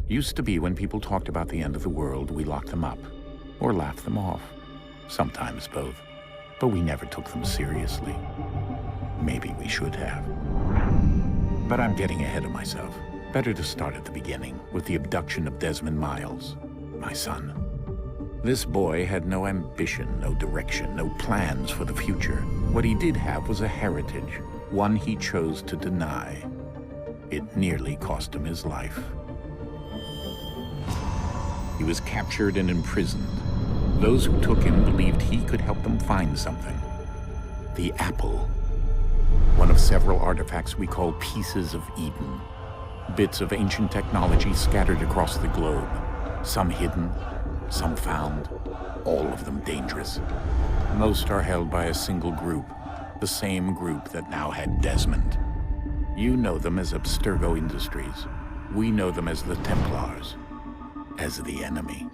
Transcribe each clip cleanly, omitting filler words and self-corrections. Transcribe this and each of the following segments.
Used to be when people talked about the end of the world, we locked them up, or laughed them off. Sometimes both. But we never took them seriously. Maybe we should have. But I'm getting ahead of myself. Better to start at the beginning, with the abduction of Desmond Miles, my son. This boy had no ambition, no direction, no plans for the future. What he did have was a heritage, one he chose to deny. It nearly cost him his life. He was captured and imprisoned. Those who took him believed he could help them find something. The apple. One of several artifacts we call pieces of Eden. Bits of ancient technology scattered across the globe. Some hidden, some found, all of them dangerous. Most are held by a single group, the same group that now had Desmond. You know them as Abstergo Industries. We know them as the Templars, as the enemy.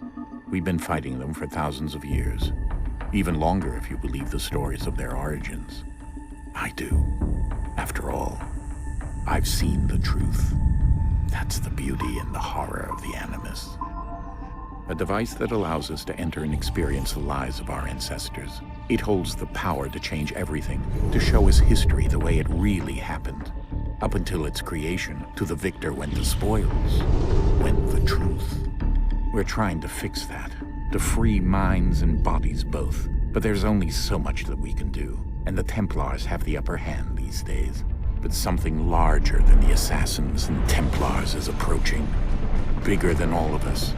We've been fighting them for thousands of years, even longer if you believe the stories of their origins. I do. After all, I've seen the truth. That's the beauty and the horror of the Animus. A device that allows us to enter and experience the lives of our ancestors. It holds the power to change everything, to show us history the way it really happened. Up until its creation, to the victor went the spoils, went the truth. We're trying to fix that, to free minds and bodies both. But there's only so much that we can do, and the Templars have the upper hand these days. But something larger than the Assassins and Templars is approaching, bigger than all of us.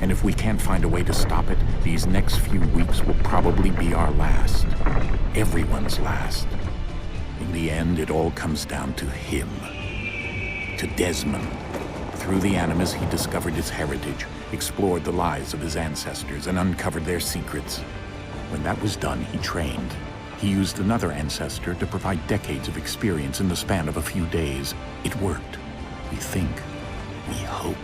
And if we can't find a way to stop it, these next few weeks will probably be our last. Everyone's last. In the end, it all comes down to him. To Desmond. Through the Animus, he discovered his heritage, explored the lives of his ancestors, and uncovered their secrets. When that was done, he trained. He used another ancestor to provide decades of experience in the span of a few days. It worked. We think. We hope.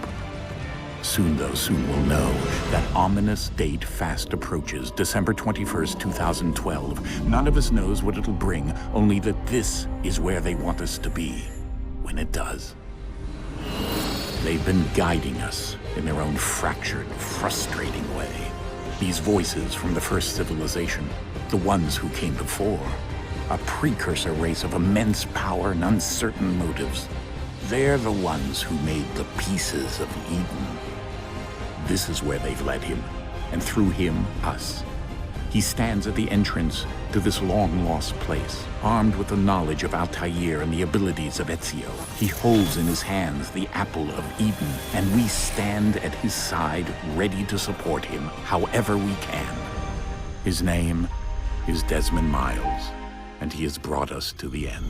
Soon, though, soon we'll know. That ominous date fast approaches, December 21st, 2012. None of us knows what it'll bring, only that this is where they want us to be, when it does. They've been guiding us in their own fractured, frustrating way. These voices from the first civilization, the ones who came before, a precursor race of immense power and uncertain motives. They're the ones who made the pieces of Eden. This is where they've led him, and through him, us. He stands at the entrance to this long-lost place, armed with the knowledge of Altair and the abilities of Ezio. He holds in his hands the apple of Eden, and we stand at his side, ready to support him however we can. His name is Desmond Miles, and he has brought us to the end.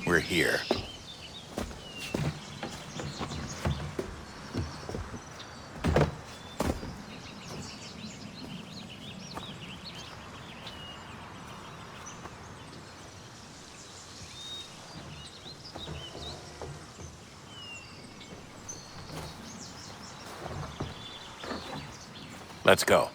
We're here. Let's go.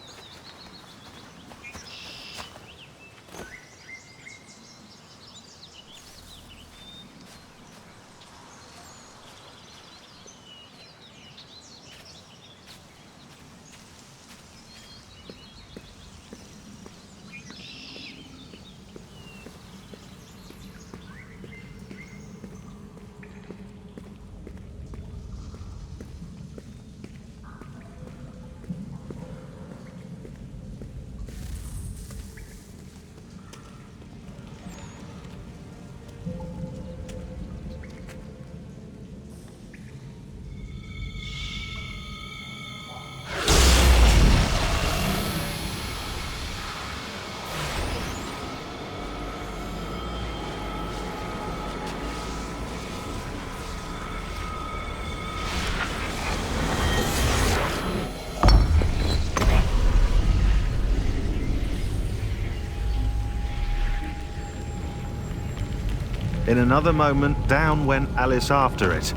In another moment, down went Alice after it,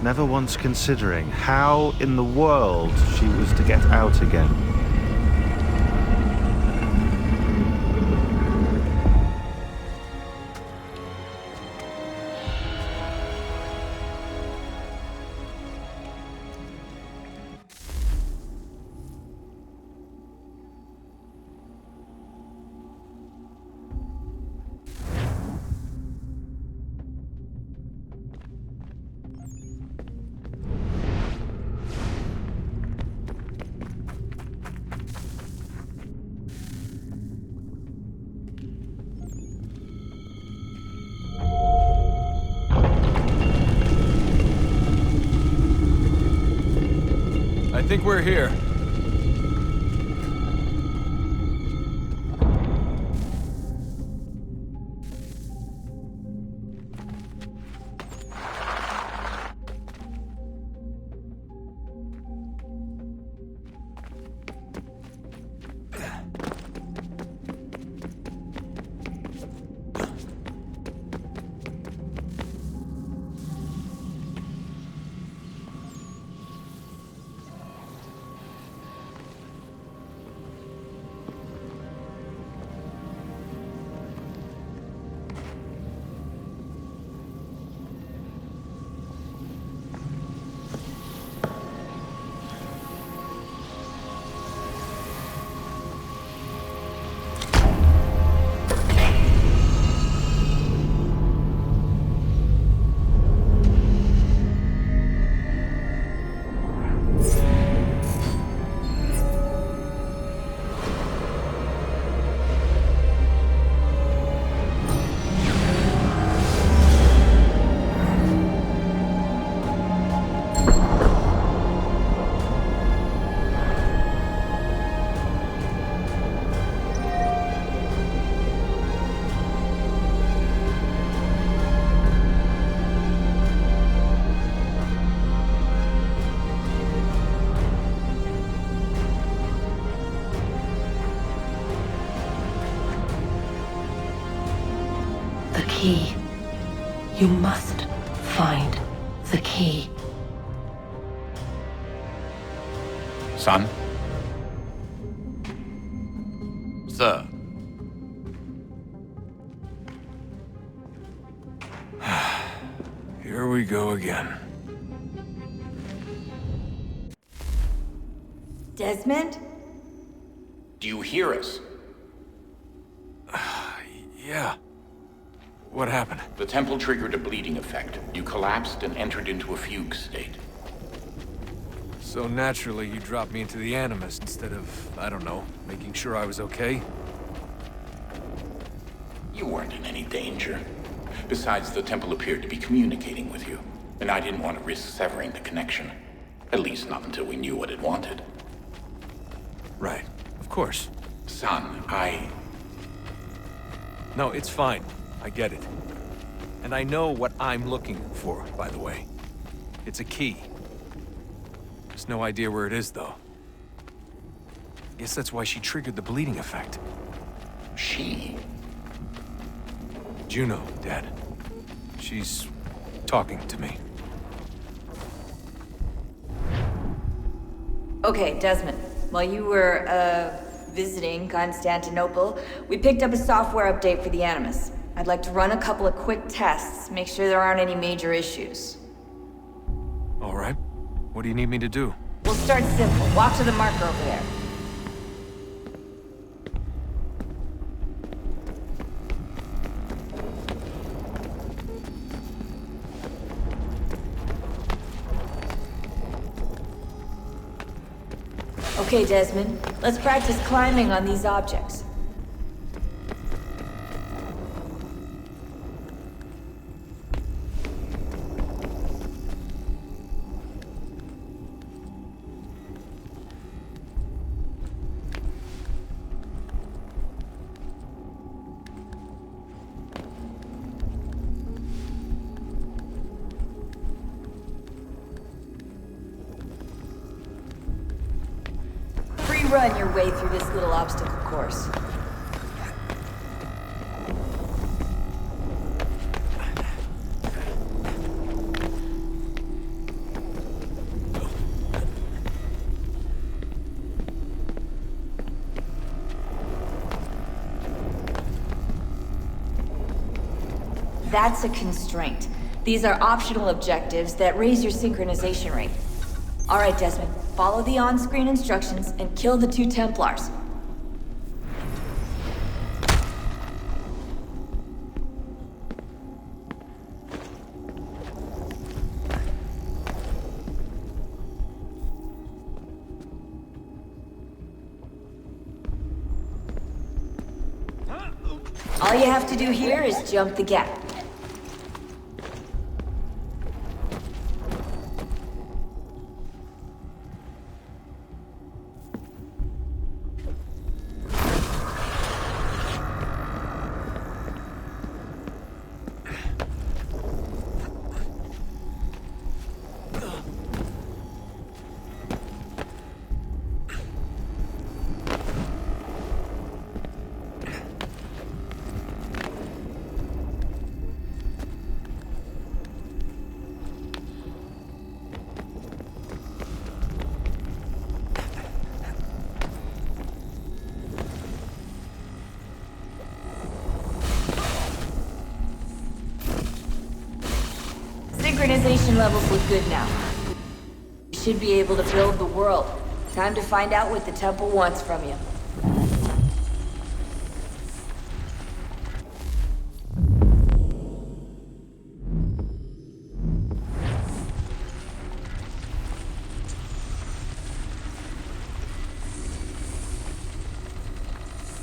never once considering how in the world she was to get out again. I think we're here. The key. You must find the key. Son? Sir. Here we go again. Desmond? Do you hear us? Yeah. What happened? The temple triggered a bleeding effect. You collapsed and entered into a fugue state. So naturally, you dropped me into the Animus instead of, I don't know, making sure I was okay? You weren't in any danger. Besides, the temple appeared to be communicating with you, and I didn't want to risk severing the connection. At least not until we knew what it wanted. Right. Of course. Son, No, it's fine. I get it. And I know what I'm looking for, by the way. It's a key. Just no idea where it is, though. Guess that's why she triggered the bleeding effect. She? Juno, Dad. She's talking to me. Okay, Desmond. While you were, visiting Constantinople, we picked up a software update for the Animus. I'd like to run a couple of quick tests, make sure there aren't any major issues. All right. What do you need me to do? We'll start simple. Walk to the marker over there. Okay, Desmond. Let's practice climbing on these objects. Run your way through this little obstacle course. That's a constraint. These are optional objectives that raise your synchronization rate. Alright, Desmond. Follow the on-screen instructions and kill the 2 Templars. All you have to do here is jump the gap. Synchronization levels look good now. You should be able to build the world. Time to find out what the temple wants from you.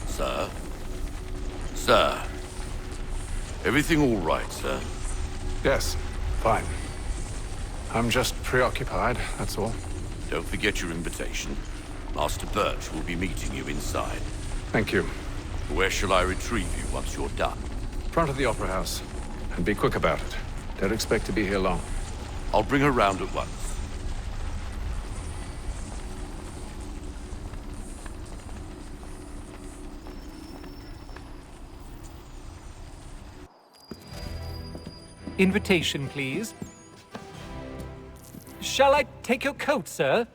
Sir? Sir? Everything all right, sir? Yes, fine. I'm just preoccupied, that's all. Don't forget your invitation. Master Birch will be meeting you inside. Thank you. Where shall I retrieve you once you're done? Front of the Opera House. And be quick about it. Don't expect to be here long. I'll bring her round at once. Invitation, please. Shall I take your coat, sir?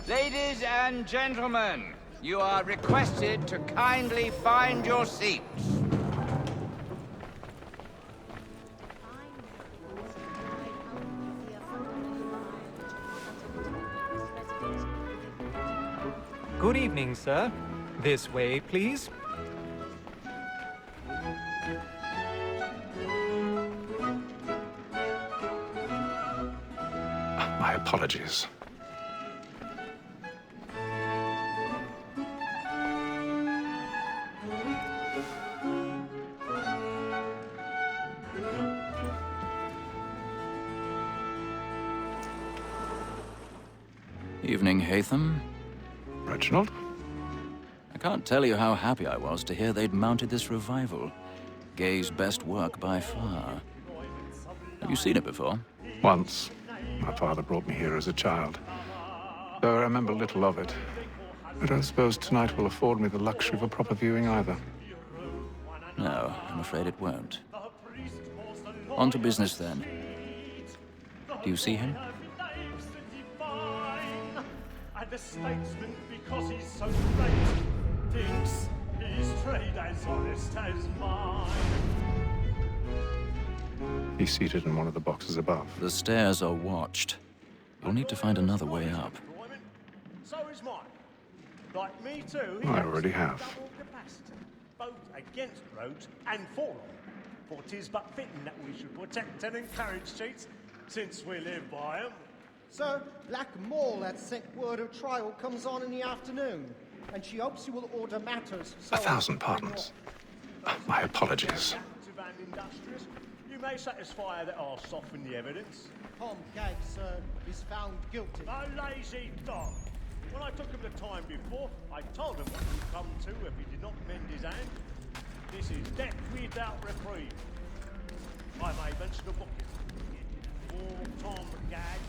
Ladies and gentlemen, you are requested to kindly find your seats. Good evening, sir. This way, please. My apologies. Evening, Hatham. Reginald? I can't tell you how happy I was to hear they'd mounted this revival. Gay's best work by far. Have you seen it before? Once. My father brought me here as a child. Though I remember little of it. I don't suppose tonight will afford me the luxury of a proper viewing either. No, I'm afraid it won't. On to business then. Do you see him? And the statesman, because he's so great, thinks his trade as honest as mine. He's seated in one of the boxes above. The stairs are watched. You'll need to find another way up. So is mine. Like me too, he I has already have. double capacity, both against roads and for them. For 'tis but fitting that we should protect and encourage cheats, since we live by 'em. Sir, Black Mall had sent word of trial comes on in the afternoon, and she hopes you will order matters. So 1,000 pardons. My apologies. Active and industrious, you may satisfy that I'll soften the evidence. Tom Gagg, sir, is found guilty. A lazy dog. When I took him the time before, I told him what he'd come to if he did not mend his hand. This is death without reprieve. I may mention a booking. For Tom Gagg,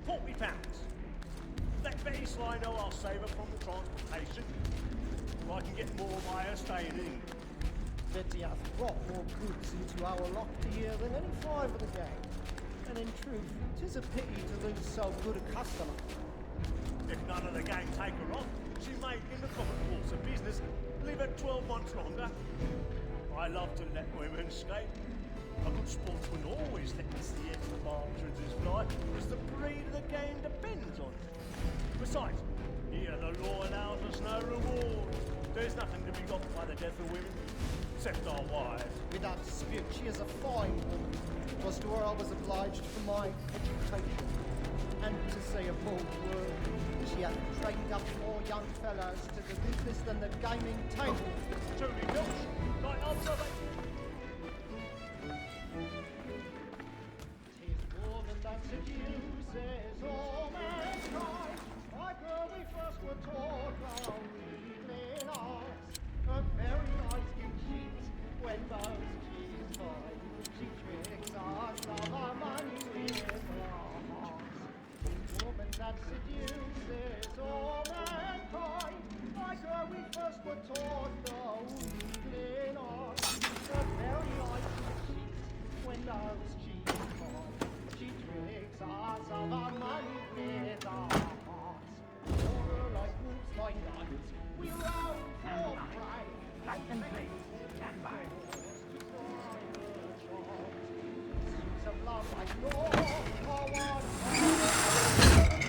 £40. Let Betty Sly know I'll save her from the transportation, so I can get more of my her staying in. Betty has brought more goods into our lock here than any 5 of the gang. And in truth, 'tis a pity to lose so good a customer. take her off, she may, in the common course of business, live at 12 months longer. I love to let women skate. A good sportsman always lets the end of partridges fly, because the breed of the game depends on it. Besides, here the law allows us no reward. There's nothing to be got by the death of women, except our wives. Without dispute, she is a fine woman. 'Twas to her I was obliged for my education. And to say a bold word, she hath trained up more young fellows to the business than the gaming table. Truly, Milch, like observation. Tis woman that seduces all mankind. Like her we first were taught our evening arts. A very nice can cheat when both she's fine. She tricks us of our money with her hearts. Woman that seduces all mankind. Like her we first were taught our evening arts. A very nice can cheat when both she's fine. She tricks us of our money with our hearts. You're like wolves by night. We roam for prey. Lightning blade, stand by. Suits of love like yours are one.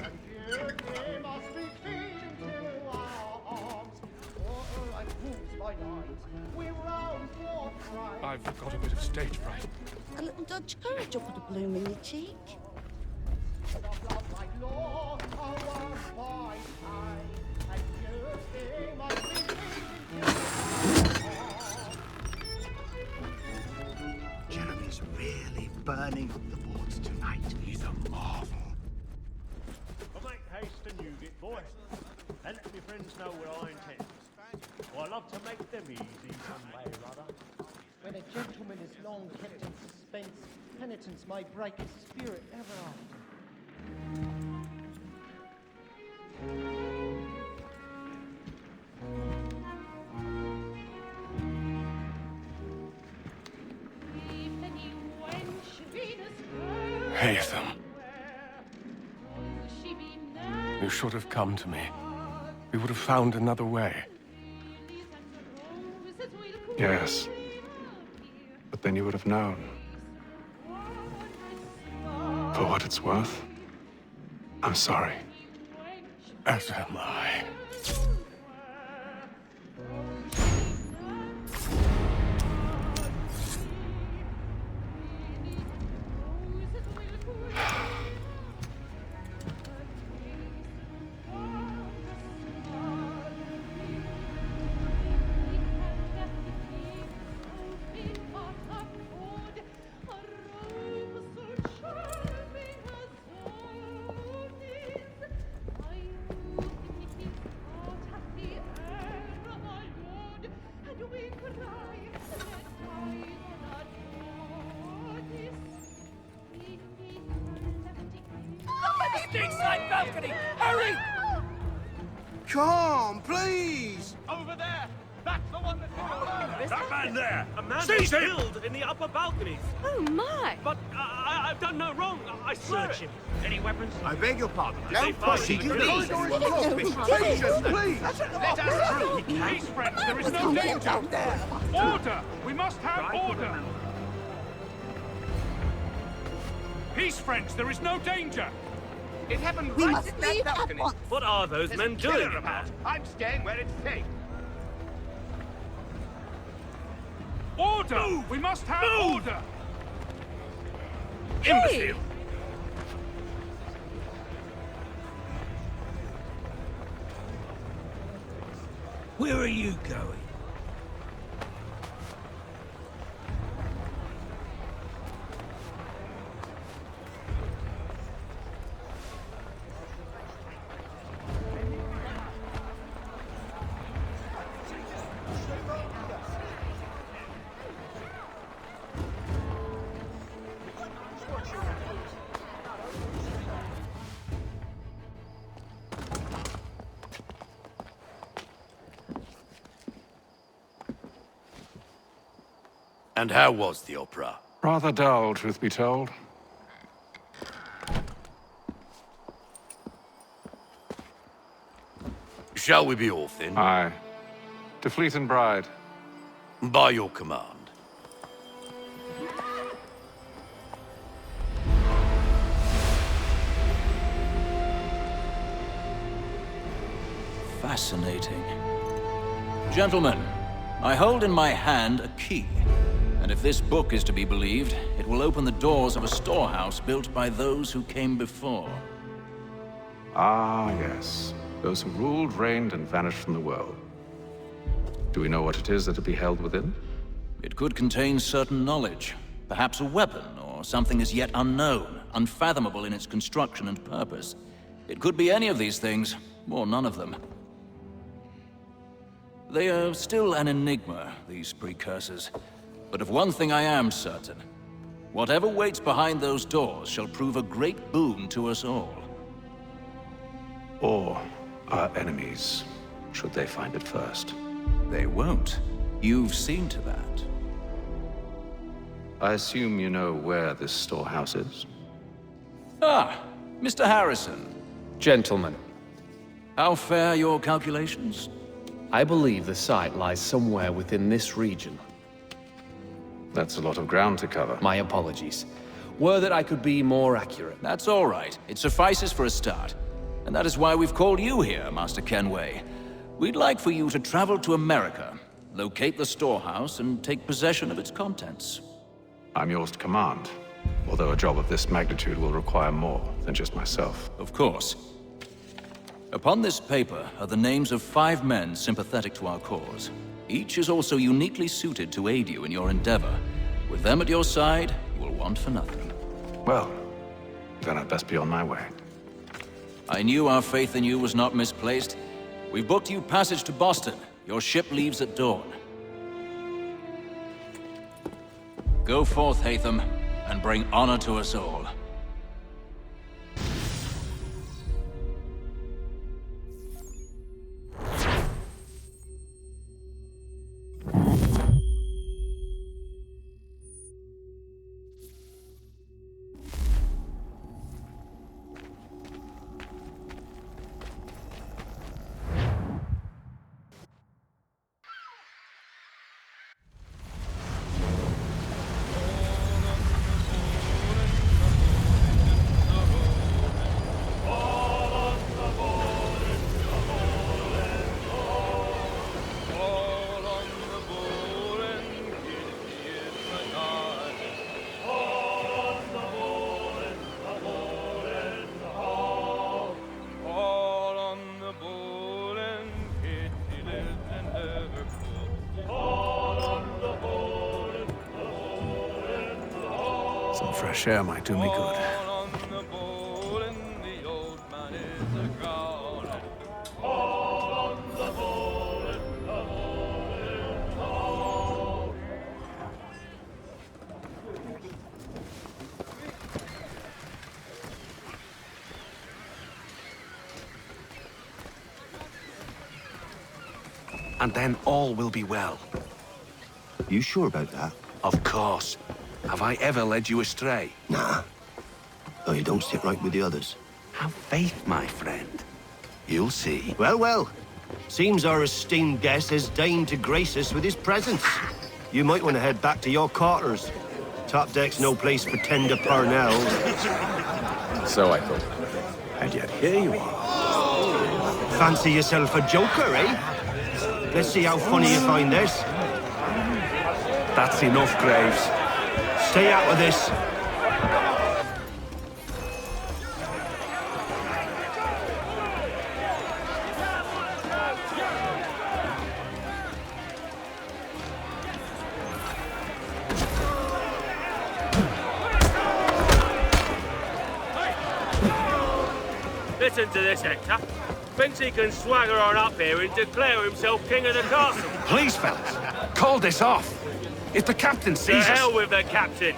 And you must be feeding to our arms. You're like wolves by night. We roam for prey. I've got a bit of stage fright. A little Dutch courage will put a bloom in your cheek. Of love like law are one by day. And you must be feeding to our arms. Jeremy's really burning up the boards tonight. He's a marvel. But make haste and you get, boy. And let me friends know where I intend. For I love to make them easy some way or other. When a gentleman is long kept in suspense, penitence may break his spirit ever after. Haytham. You should have come to me. We would have found another way. Yes. But then you would have known. For what it's worth, I'm sorry. As am I. Side balcony! Hurry! Come, please! Over there! That's the one that's That man there! A man Seize was him! killed in the upper balconies. Oh my! But I've done no wrong. I swear Search it. him. Any weapons? I beg your pardon. Did they Don't find push the it, you police? please. Patience, please. Let us through! Peace, friends, there is no danger! Order! We must have order! Peace, friends, there is no danger! It happened We right must at that leave at balcony. once. What are those There's men a killer doing? about. I'm staying where it's safe. Order! Move! We must have Move! order! Imbecile! Where are you going? And how was the opera? Rather dull, truth be told. Shall we be off then? Aye. To Fleet and Bride. By your command. Fascinating. Gentlemen, I hold in my hand a key. And if this book is to be believed, it will open the doors of a storehouse built by those who came before. Ah, yes. Those who ruled, reigned, and vanished from the world. Do we know what it is that will be held within? It could contain certain knowledge. Perhaps a weapon, or something as yet unknown, unfathomable in its construction and purpose. It could be any of these things, or none of them. They are still an enigma, these precursors. But of one thing I am certain. Whatever waits behind those doors shall prove a great boon to us all. Or our enemies, should they find it first. They won't. You've seen to that. I assume you know where this storehouse is? Ah, Mr. Harrison. Gentlemen. How fare your calculations? I believe the site lies somewhere within this region. That's a lot of ground to cover. My apologies. Were that I could be more accurate. That's all right. It suffices for a start. And that is why we've called you here, Master Kenway. We'd like for you to travel to America, locate the storehouse, and take possession of its contents. I'm yours to command, although a job of this magnitude will require more than just myself. Of course. Upon this paper are the names of 5 men sympathetic to our cause. Each is also uniquely suited to aid you in your endeavor. With them at your side, you will want for nothing. Well, then I'd best be on my way. I knew our faith in you was not misplaced. We've booked you passage to Boston. Your ship leaves at dawn. Go forth, Hatham, and bring honor to us all. Some fresh air might do me good. And then all will be well. You sure about that? Of course. Have I ever led you astray? Nah. Oh, you don't sit right with the others. Have faith, my friend. You'll see. Well, well. Seems our esteemed guest has deigned to grace us with his presence. You might want to head back to your quarters. Top deck's no place for tender parnells. So I thought. And yet here you are. Fancy yourself a joker, eh? Let's see how funny you find this. That's enough, Graves. Stay out of this. Listen to this, Hector. Thinks he can swagger on up here and declare himself king of the castle. Please, fellas, call this off. If the captain sees us... To hell with the captain.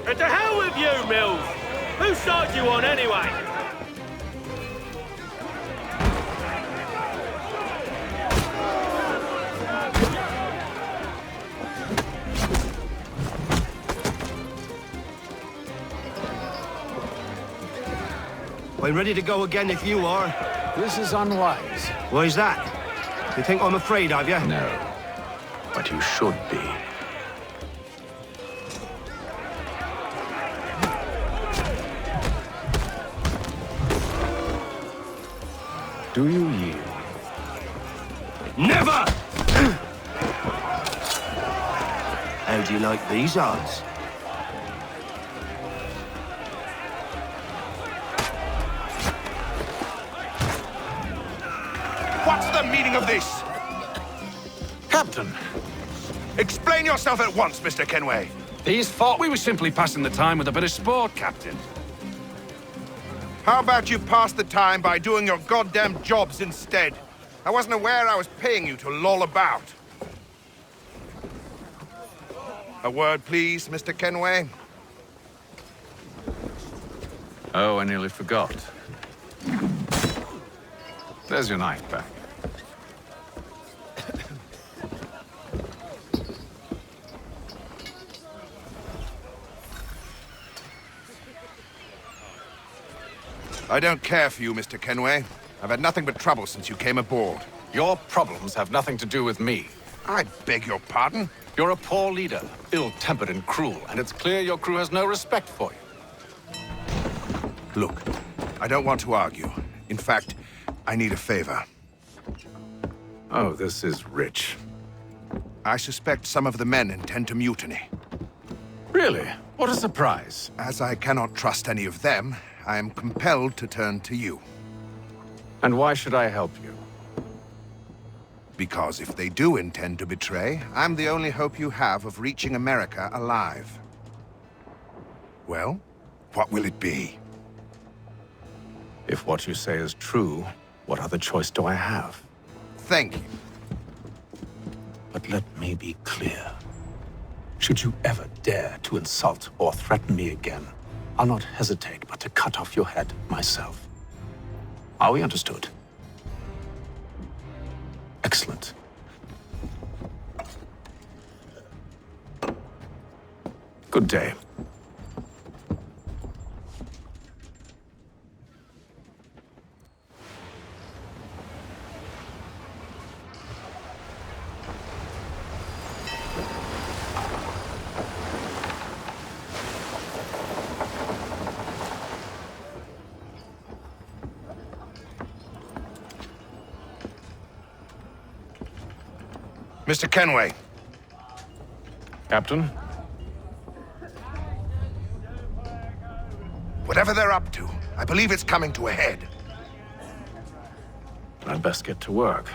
And to hell with you, Mills. Whose side you on, anyway? I'm ready to go again if you are. This is unwise. Why is that? You think I'm afraid of you? No. But you should be. Do you yield? Never! How do you like these odds? What's the meaning of this? Captain! Explain yourself at once, Mr. Kenway. These fought. We were simply passing the time with a bit of sport, Captain. How about you pass the time by doing your goddamn jobs instead? I wasn't aware I was paying you to loll about. A word, please, Mr. Kenway. Oh, I nearly forgot. There's your knife back. I don't care for you, Mr. Kenway. I've had nothing but trouble since you came aboard. Your problems have nothing to do with me. I beg your pardon? You're a poor leader, ill-tempered and cruel, and it's clear your crew has no respect for you. Look, I don't want to argue. In fact, I need a favor. Oh, this is rich. I suspect some of the men intend to mutiny. Really? What a surprise. As I cannot trust any of them, I am compelled to turn to you. And why should I help you? Because if they do intend to betray, I'm the only hope you have of reaching America alive. Well, what will it be? If what you say is true, what other choice do I have? Thank you. But let me be clear. Should you ever dare to insult or threaten me again, I'll not hesitate but to cut off your head myself. Are we understood? Excellent. Good day. Mr. Kenway. Captain? Whatever they're up to, I believe it's coming to a head. I'd best get to work.